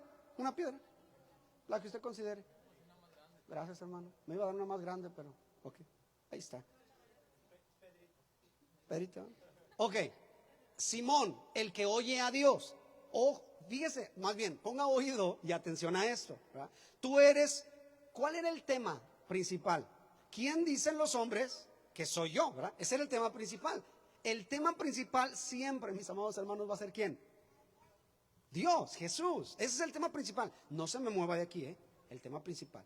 la que usted considere. Gracias, hermano. Me iba a dar una más grande, pero ok, ahí está. Pedrito. Ok, Simón, el que oye a Dios. O, fíjese, más bien, ponga oído y atención a esto, ¿verdad? Tú eres, ¿cuál era el tema principal? ¿Quién dicen los hombres que soy yo? ¿Verdad? Ese era el tema principal. El tema principal siempre, mis amados hermanos, va a ser ¿quién? Dios, Jesús. Ese es el tema principal. No se me mueva de aquí, el tema principal.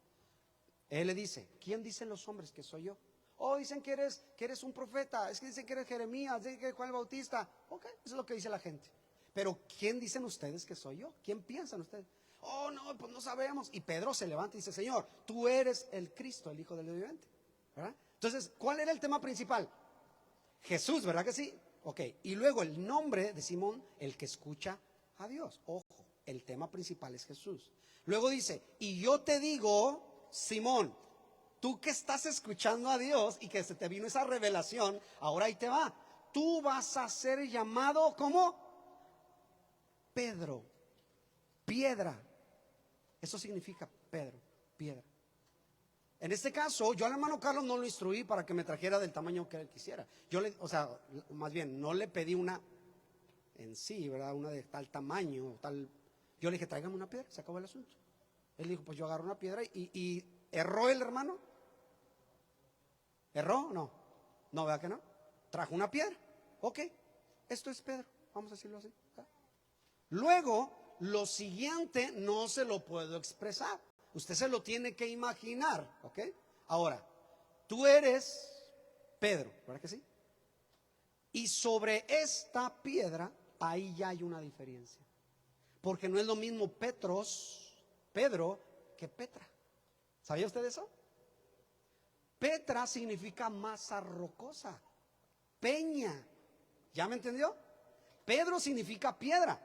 Él le dice, ¿quién dicen los hombres que soy yo? Oh, dicen que eres un profeta. Es que dicen que eres Jeremías, dicen que eres Juan el Bautista. Ok, eso es lo que dice la gente. Pero ¿quién dicen ustedes que soy yo? ¿Quién piensan ustedes? Oh, no, pues no sabemos. Y Pedro se levanta y dice, Señor, tú eres el Cristo, el Hijo del Dios viviente. ¿Verdad? Entonces, ¿cuál era el tema principal? Jesús, ¿verdad que sí? Ok, y luego el nombre de Simón, el que escucha a Dios. Ojo, el tema principal es Jesús. Luego dice, y yo te digo, Simón, tú que estás escuchando a Dios y que se te vino esa revelación, ahora ahí te va. Tú vas a ser llamado como Pedro, piedra. Eso significa Pedro, piedra. En este caso, yo al hermano Carlos no lo instruí para que me trajera del tamaño que él quisiera. O sea, más bien, no le pedí una en sí, ¿verdad? Una de tal tamaño, tal. Yo le dije, tráigame una piedra, se acabó el asunto. Él dijo, pues yo agarro una piedra y ¿erró el hermano? ¿Erró? No. No, ¿verdad que no? Trajo una piedra. Ok, esto es Pedro, vamos a decirlo así. Luego, lo siguiente no se lo puedo expresar. Usted se lo tiene que imaginar, ¿ok? Ahora, tú eres Pedro, ¿verdad que sí? Y sobre esta piedra, ahí ya hay una diferencia. Porque no es lo mismo Pedro, que Petra. ¿Sabía usted eso? Petra significa masa rocosa, peña. ¿Ya me entendió? Pedro significa piedra.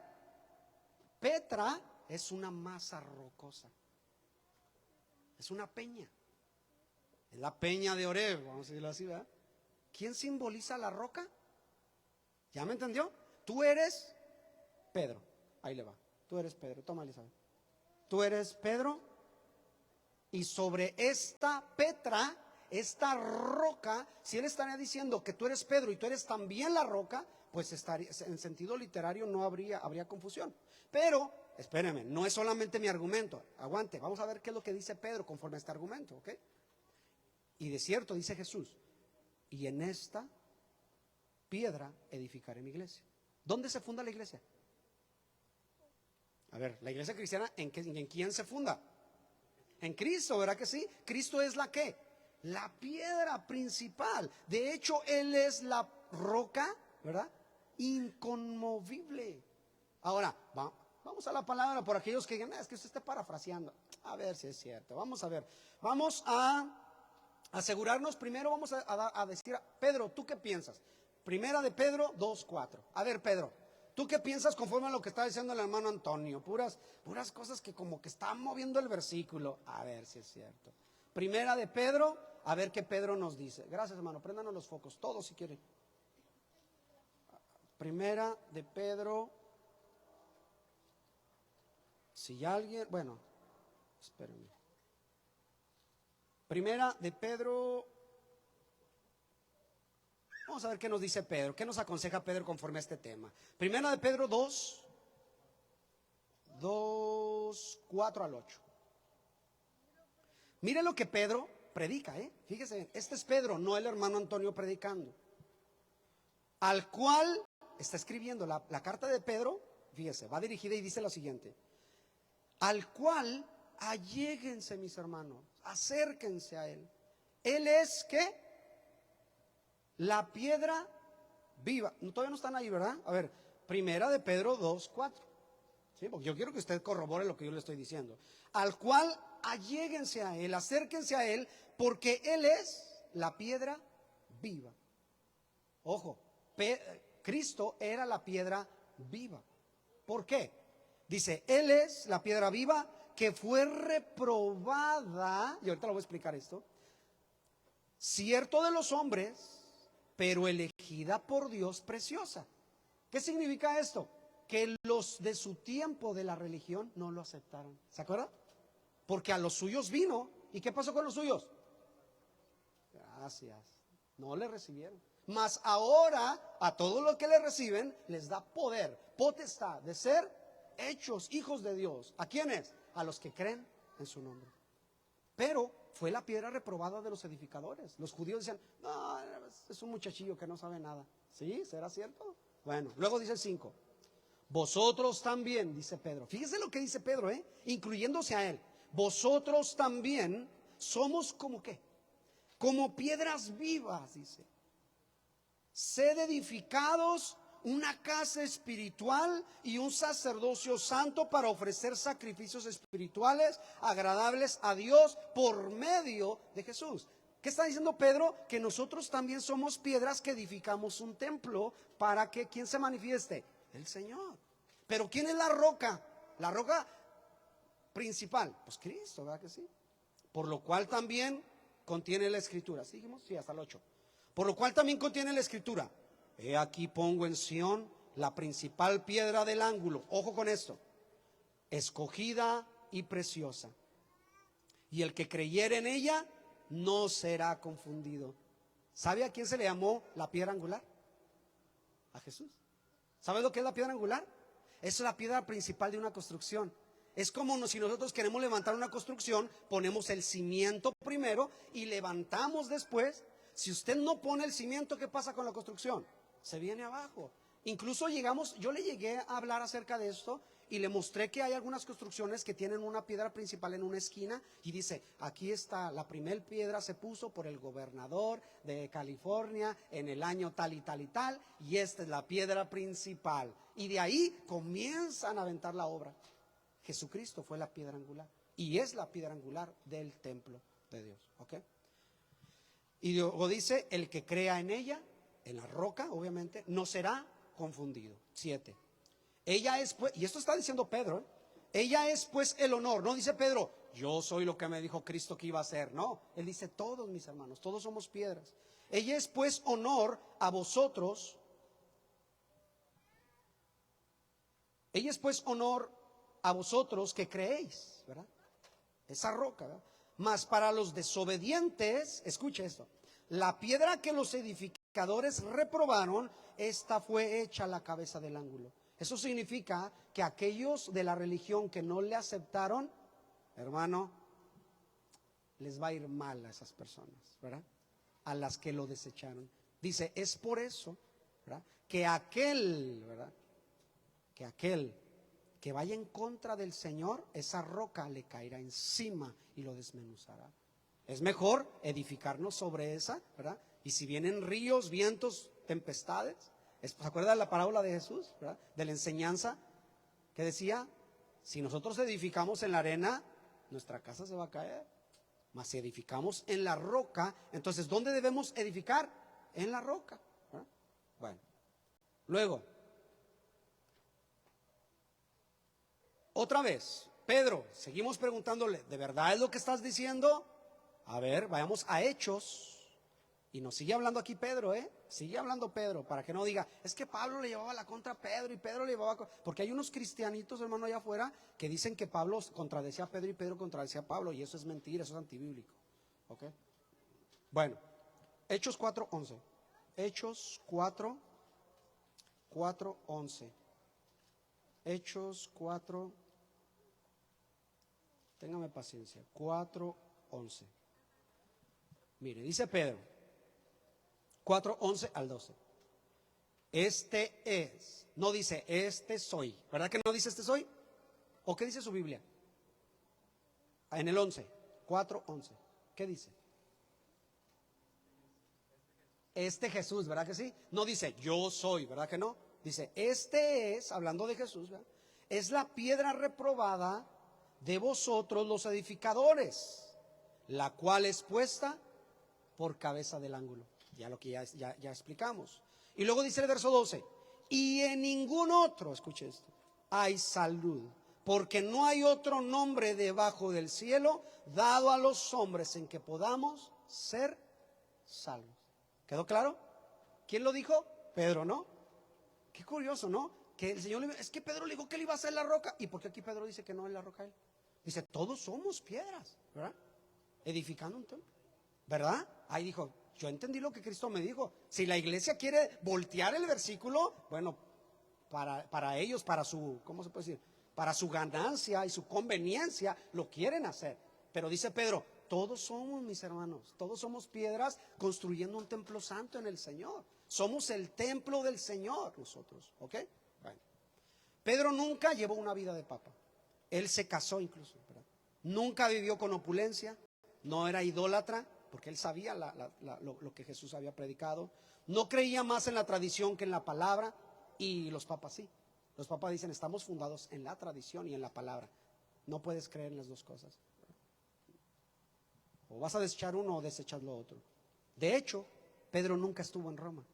Petra es una masa rocosa. Es una peña. Es la peña de Oreb, vamos a decirlo así, ¿verdad? ¿Quién simboliza la roca? ¿Ya me entendió? Tú eres Pedro. Ahí le va. Tú eres Pedro. Toma, Elizabeth. Tú eres Pedro. Y sobre esta Petra, esta roca, si él estaría diciendo que tú eres Pedro y tú eres también la roca, pues estaría, en sentido literario no habría confusión. Pero, espéreme, no es solamente mi argumento. Aguante, vamos a ver qué es lo que dice Pedro conforme a este argumento, ¿ok? Y de cierto dice Jesús, y en esta piedra edificaré mi iglesia. ¿Dónde se funda la iglesia? A ver, la iglesia cristiana, ¿en quién se funda? En Cristo, ¿verdad que sí? Cristo es la ¿qué? La piedra principal. De hecho, Él es la roca, ¿verdad? Inconmovible. Ahora, vamos a la palabra por aquellos que digan, es que usted está parafraseando. A ver si es cierto. Vamos a ver. Vamos a asegurarnos primero, vamos a decir, Pedro, ¿tú qué piensas? Primera de Pedro 2:4. A ver, Pedro, ¿tú qué piensas conforme a lo que está diciendo el hermano Antonio? Puras cosas que como que están moviendo el versículo. A ver si es cierto. Primera de Pedro, a ver qué Pedro nos dice. Gracias, hermano, préndanos los focos, todos si quieren. Primera de Pedro. Si alguien, bueno, espérenme. Primera de Pedro. Vamos a ver qué nos dice Pedro, qué nos aconseja Pedro conforme a este tema. Primera de Pedro 4 al 8. Mire lo que Pedro predica, fíjese, este es Pedro, no el hermano Antonio predicando. Al cual está escribiendo la carta de Pedro, fíjese, va dirigida y dice lo siguiente: al cual alléguense mis hermanos, acérquense a él, Él es ¿qué? La piedra viva. Todavía no están ahí, ¿verdad? A ver, primera de Pedro 2:4. ¿Sí? Porque yo quiero que usted corrobore lo que yo le estoy diciendo. Al cual alléguense a él, acérquense a él, porque él es la piedra viva. Ojo, Cristo era la piedra viva. ¿Por qué? Dice, él es la piedra viva que fue reprobada, y ahorita lo voy a explicar esto, cierto de los hombres, pero elegida por Dios, preciosa. ¿Qué significa esto? Que los de su tiempo de la religión no lo aceptaron. ¿Se acuerdan? Porque a los suyos vino. ¿Y qué pasó con los suyos? Gracias. No le recibieron. Mas ahora a todos los que le reciben les da poder, potestad de ser hechos hijos de Dios. ¿A quiénes? A los que creen en su nombre. Pero fue la piedra reprobada de los edificadores. Los judíos decían, no, es un muchachillo que no sabe nada. ¿Sí? ¿Será cierto? Bueno, luego dice el 5. Vosotros también, dice Pedro. Fíjese lo que dice Pedro, incluyéndose a él. Vosotros también somos como ¿qué? Como piedras vivas, dice. Sed edificados una casa espiritual y un sacerdocio santo para ofrecer sacrificios espirituales agradables a Dios por medio de Jesús. ¿Qué está diciendo Pedro? Que nosotros también somos piedras que edificamos un templo para que ¿quién se manifieste? El Señor. Pero ¿quién es la roca? La roca principal. Pues Cristo, ¿verdad que sí? Por lo cual también contiene la escritura. ¿Sí dijimos? Sí, hasta el 8. Por lo cual también contiene la escritura. He aquí pongo en Sión la principal piedra del ángulo. Ojo con esto. Escogida y preciosa. Y el que creyere en ella no será confundido. ¿Sabe a quién se le llamó la piedra angular? A Jesús. ¿Sabe lo que es la piedra angular? Es la piedra principal de una construcción. Es como si nosotros queremos levantar una construcción, ponemos el cimiento primero y levantamos después. Si usted no pone el cimiento, ¿qué pasa con la construcción? Se viene abajo. Incluso yo le llegué a hablar acerca de esto y le mostré que hay algunas construcciones que tienen una piedra principal en una esquina y dice, aquí está, la primer piedra se puso por el gobernador de California en el año tal y tal y tal, y esta es la piedra principal. Y de ahí comienzan a aventar la obra. Jesucristo fue la piedra angular y es la piedra angular del templo de Dios. ¿Ok? Y luego dice, el que crea en ella, en la roca, obviamente, no será confundido. 7. Ella es pues, y esto está diciendo Pedro, ella es pues el honor. No dice Pedro, yo soy lo que me dijo Cristo que iba a ser. No, él dice todos mis hermanos, todos somos piedras. Ella es pues honor a vosotros. Ella es pues honor a vosotros que creéis, ¿verdad? Esa roca, ¿verdad? Mas para los desobedientes, escuche esto, la piedra que los edificadores reprobaron, esta fue hecha la cabeza del ángulo. Eso significa que aquellos de la religión que no le aceptaron, hermano, les va a ir mal a esas personas, ¿verdad? A las que lo desecharon. Dice, es por eso, ¿verdad? Que aquel, ¿verdad? Que aquel que vaya en contra del Señor, esa roca le caerá encima y lo desmenuzará. Es mejor edificarnos sobre esa, ¿verdad? Y si vienen ríos, vientos, tempestades, ¿se acuerda de la parábola de Jesús, ¿verdad? De la enseñanza que decía, si nosotros edificamos en la arena, nuestra casa se va a caer. Mas si edificamos en la roca, entonces ¿dónde debemos edificar? En la roca, ¿verdad? Bueno, luego, otra vez, Pedro, seguimos preguntándole, ¿de verdad es lo que estás diciendo? A ver, vayamos a Hechos. Y nos sigue hablando aquí Pedro, sigue hablando Pedro, para que no diga, es que Pablo le llevaba la contra a Pedro y Pedro le llevaba, porque hay unos cristianitos, hermano, allá afuera, que dicen que Pablo contradecía a Pedro y Pedro contradecía a Pablo, y eso es mentira, eso es antibíblico. ¿Ok? Bueno, Hechos 4:11. Hechos 4:11. Hechos 4, téngame paciencia, 4:11. Mire, dice Pedro, 4:11 al 12. Este es, no dice este soy, ¿verdad que no dice este soy? ¿O qué dice su Biblia? En el 11, 4:11, ¿qué dice? Este Jesús, ¿verdad que sí? No dice yo soy, ¿verdad que no? Dice, este es, hablando de Jesús, ¿verdad? Es la piedra reprobada de vosotros los edificadores, la cual es puesta por cabeza del ángulo. Ya lo que ya explicamos. Y luego dice el verso 12, y en ningún otro, escuche esto, hay salud, porque no hay otro nombre debajo del cielo dado a los hombres en que podamos ser salvos. ¿Quedó claro? ¿Quién lo dijo? Pedro, ¿no? Qué curioso, ¿no? Que el Señor es que Pedro le dijo que él iba a ser la roca. ¿Y por qué aquí Pedro dice que no es la roca él? Dice, todos somos piedras, ¿verdad? Edificando un templo, ¿verdad? Ahí dijo, yo entendí lo que Cristo me dijo. Si la iglesia quiere voltear el versículo, bueno, para ellos, para su, ¿cómo se puede decir? Para su ganancia y su conveniencia, lo quieren hacer. Pero dice Pedro, todos somos, mis hermanos, todos somos piedras construyendo un templo santo en el Señor. Somos el templo del Señor nosotros, ¿ok? Bueno. Pedro nunca llevó una vida de papa. Él se casó incluso, ¿verdad? Nunca vivió con opulencia, no era idólatra, porque él sabía lo que Jesús había predicado. No creía más en la tradición que en la palabra, y los papas sí. Los papas dicen, estamos fundados en la tradición y en la palabra. No puedes creer en las dos cosas. O vas a desechar uno o desechar lo otro. De hecho, Pedro nunca estuvo en Roma.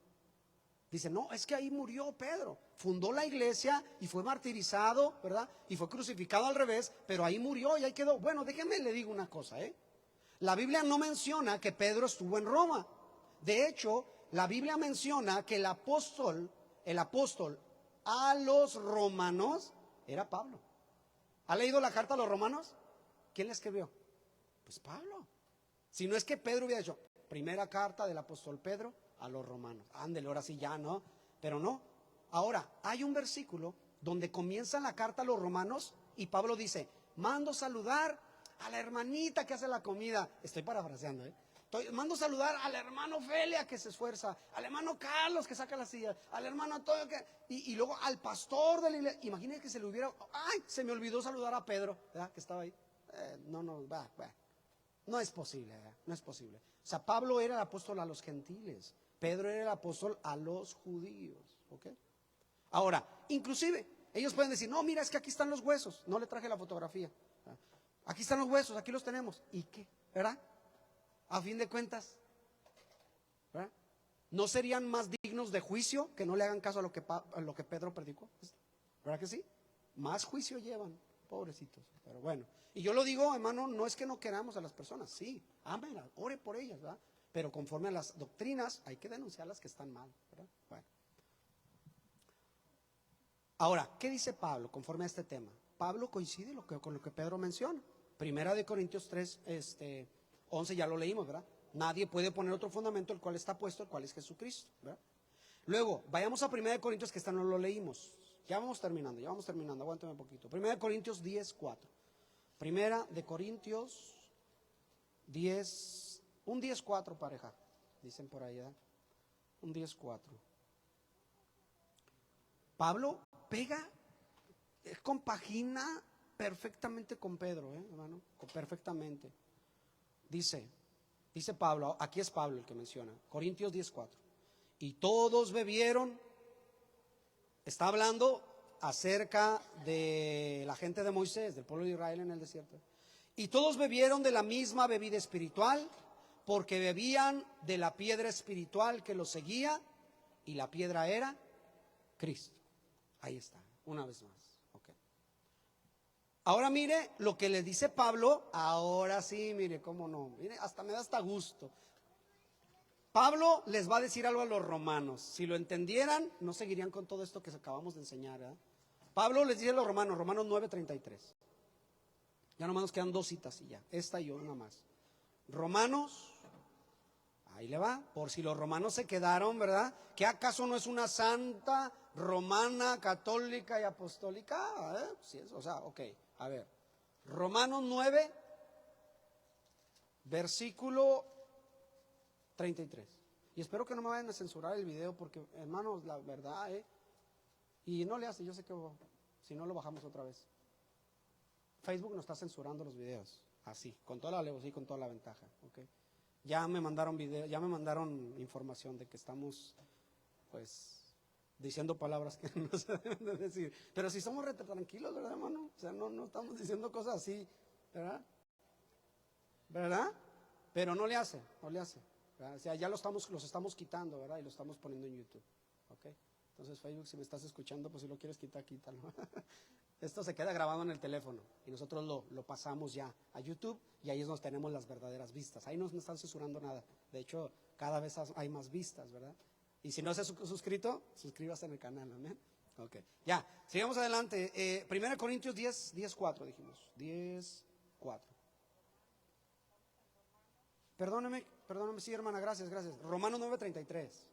Dice, no, es que ahí murió Pedro. Fundó la iglesia y fue martirizado, ¿verdad? Y fue crucificado al revés, pero ahí murió y ahí quedó. Bueno, déjenme le digo una cosa, ¿eh? La Biblia no menciona que Pedro estuvo en Roma. De hecho, la Biblia menciona que el apóstol a los romanos era Pablo. ¿Ha leído la carta a los romanos? ¿Quién la escribió? Pues Pablo. Si no es que Pedro hubiera dicho, primera carta del apóstol Pedro a los romanos. Ándele, ahora sí ya, ¿no? Pero no. Ahora, hay un versículo donde comienza la carta a los romanos y Pablo dice, mando saludar a la hermanita que hace la comida. Estoy parafraseando, ¿eh? Mando saludar al hermano Felia que se esfuerza, al hermano Carlos que saca las sillas, al hermano Antonio y luego al pastor de la iglesia. Imagínense que se le hubiera, ay, se me olvidó saludar a Pedro, ¿verdad? Que estaba ahí. Va. No es posible, ¿verdad? No es posible. O sea, Pablo era el apóstol a los gentiles, Pedro era el apóstol a los judíos, ¿ok? Ahora, inclusive, ellos pueden decir, no, mira, es que aquí están los huesos, no le traje la fotografía. Aquí están los huesos, aquí los tenemos. ¿Y qué? ¿Verdad? A fin de cuentas, ¿verdad? ¿No serían más dignos de juicio que no le hagan caso a lo que Pedro predicó? ¿Verdad que sí? Más juicio llevan, pobrecitos. Pero bueno, y yo lo digo, hermano, no es que no queramos a las personas, sí, ámenlas, ore por ellas, ¿verdad? Pero conforme a las doctrinas hay que denunciar las que están mal, ¿verdad? Bueno. Ahora, ¿qué dice Pablo conforme a este tema? Pablo coincide con lo que Pedro menciona. Primera de Corintios 3, 11 ya lo leímos, ¿verdad? Nadie puede poner otro fundamento, el cual está puesto, el cual es Jesucristo, ¿verdad? Luego, vayamos a Primera de Corintios, que esta no lo leímos. Ya vamos terminando, aguántame un poquito. Primera de Corintios 10, 4. Primera de Corintios 10, un 10, 4 pareja, dicen por ahí, ¿verdad? Un 10, 4. Pablo compagina perfectamente con Pedro, hermano, perfectamente. Dice Pablo, aquí es Pablo el que menciona, Corintios 10:4. Y todos bebieron, está hablando acerca de la gente de Moisés, del pueblo de Israel en el desierto. Y todos bebieron de la misma bebida espiritual, porque bebían de la piedra espiritual que los seguía, y la piedra era Cristo. Ahí está, una vez más. Okay. Ahora mire lo que le dice Pablo. Ahora sí, mire, cómo no. Mire, hasta me da hasta gusto. Pablo les va a decir algo a los romanos. Si lo entendieran, no seguirían con todo esto que acabamos de enseñar, ¿eh? Pablo les dice a los romanos, Romanos 9:33. Ya nomás nos quedan 2 citas y ya. Esta y una más. Romanos, ahí le va, por si los romanos se quedaron, ¿verdad? ¿Qué acaso no es una santa romana, católica y apostólica? Sí, o sea, ok, a ver. Romanos 9, versículo 33. Y espero que no me vayan a censurar el video porque, hermanos, la verdad, y no le hace, yo sé que si no lo bajamos otra vez. Facebook nos está censurando los videos, así, con toda la alevosía y con toda la ventaja, ¿ok? Ya me mandaron video, ya me mandaron información de que estamos, pues, diciendo palabras que no se deben de decir. Pero si somos tranquilos, ¿verdad, hermano? O sea, no estamos diciendo cosas así, ¿verdad? ¿Verdad? Pero no le hace, ¿verdad? O sea, ya los estamos quitando, ¿verdad? Y lo estamos poniendo en YouTube, ¿ok? Entonces, Facebook, si me estás escuchando, pues si lo quieres quitar, quítalo. Esto se queda grabado en el teléfono y nosotros lo pasamos ya a YouTube y ahí es donde tenemos las verdaderas vistas. Ahí no están censurando nada. De hecho, cada vez hay más vistas, ¿verdad? Y si no se ha suscrito, suscríbase en el canal, amén. Ok, ya, sigamos adelante. 1 Corintios 10:4 dijimos. 10:4. Perdóneme, sí, hermana, gracias. Romanos 9:33.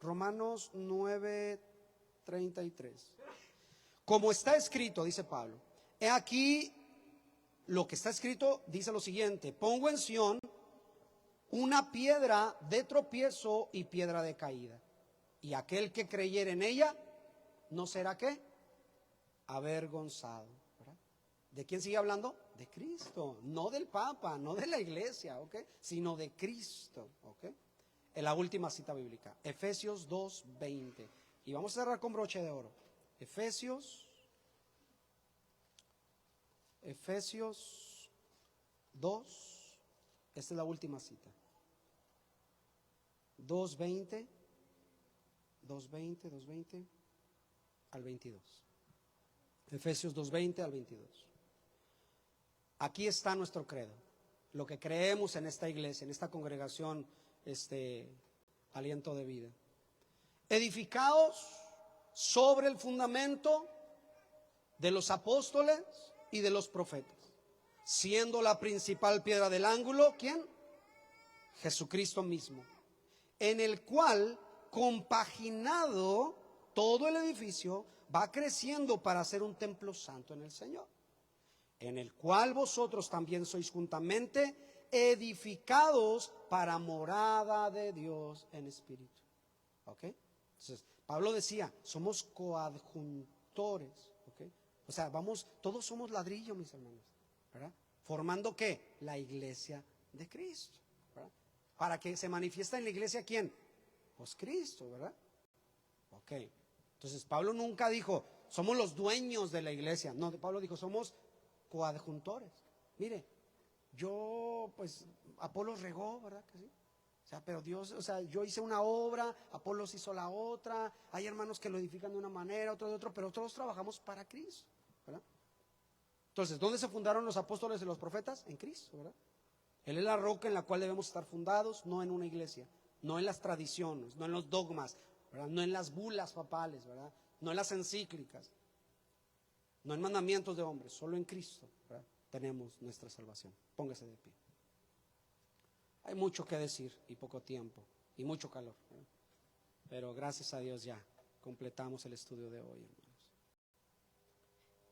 Romanos 9:33. Como está escrito, dice Pablo, he aquí lo que está escrito, dice lo siguiente: pongo en Sión una piedra de tropiezo y piedra de caída, y aquel que creyere en ella no será ¿qué? Avergonzado, ¿verdad? ¿De quién sigue hablando? De Cristo, no del Papa, no de la iglesia, ¿ok? Sino de Cristo, ¿ok? En la última cita bíblica, Efesios 2:20. Y vamos a cerrar con broche de oro. Efesios 2, esta es la última cita. 2:20 al 22. Efesios 2:20 al 22. Aquí está nuestro credo, lo que creemos en esta iglesia, en esta congregación, Aliento de Vida. Edificados sobre el fundamento de los apóstoles y de los profetas, siendo la principal piedra del ángulo, ¿quién? Jesucristo mismo, en el cual, compaginado, todo el edificio va creciendo para ser un templo santo en el Señor, en el cual vosotros también sois juntamente edificados para morada de Dios en espíritu. ¿Ok? Entonces, Pablo decía, somos coadjuntores, ¿ok? O sea, todos somos ladrillo, mis hermanos, ¿verdad? ¿Formando qué? La iglesia de Cristo, ¿verdad? Para que se manifiesta en la iglesia, ¿quién? Pues Cristo, ¿verdad? Ok. Entonces, Pablo nunca dijo, somos los dueños de la iglesia. No, Pablo dijo, somos coadjuntores. Mire, pues, Apolos regó, ¿verdad que sí? O sea, pero Dios, o sea, yo hice una obra, Apolos hizo la otra, hay hermanos que lo edifican de una manera, otro de otro, pero todos trabajamos para Cristo, ¿verdad? Entonces, ¿dónde se fundaron los apóstoles y los profetas? En Cristo, ¿verdad? Él es la roca en la cual debemos estar fundados, no en una iglesia, no en las tradiciones, no en los dogmas, ¿verdad? No en las bulas papales, ¿verdad? No en las encíclicas, no en mandamientos de hombres, solo en Cristo, ¿verdad? Tenemos nuestra salvación. Póngase de pie. Hay mucho que decir y poco tiempo y mucho calor, ¿verdad? Pero gracias a Dios ya completamos el estudio de hoy, hermano.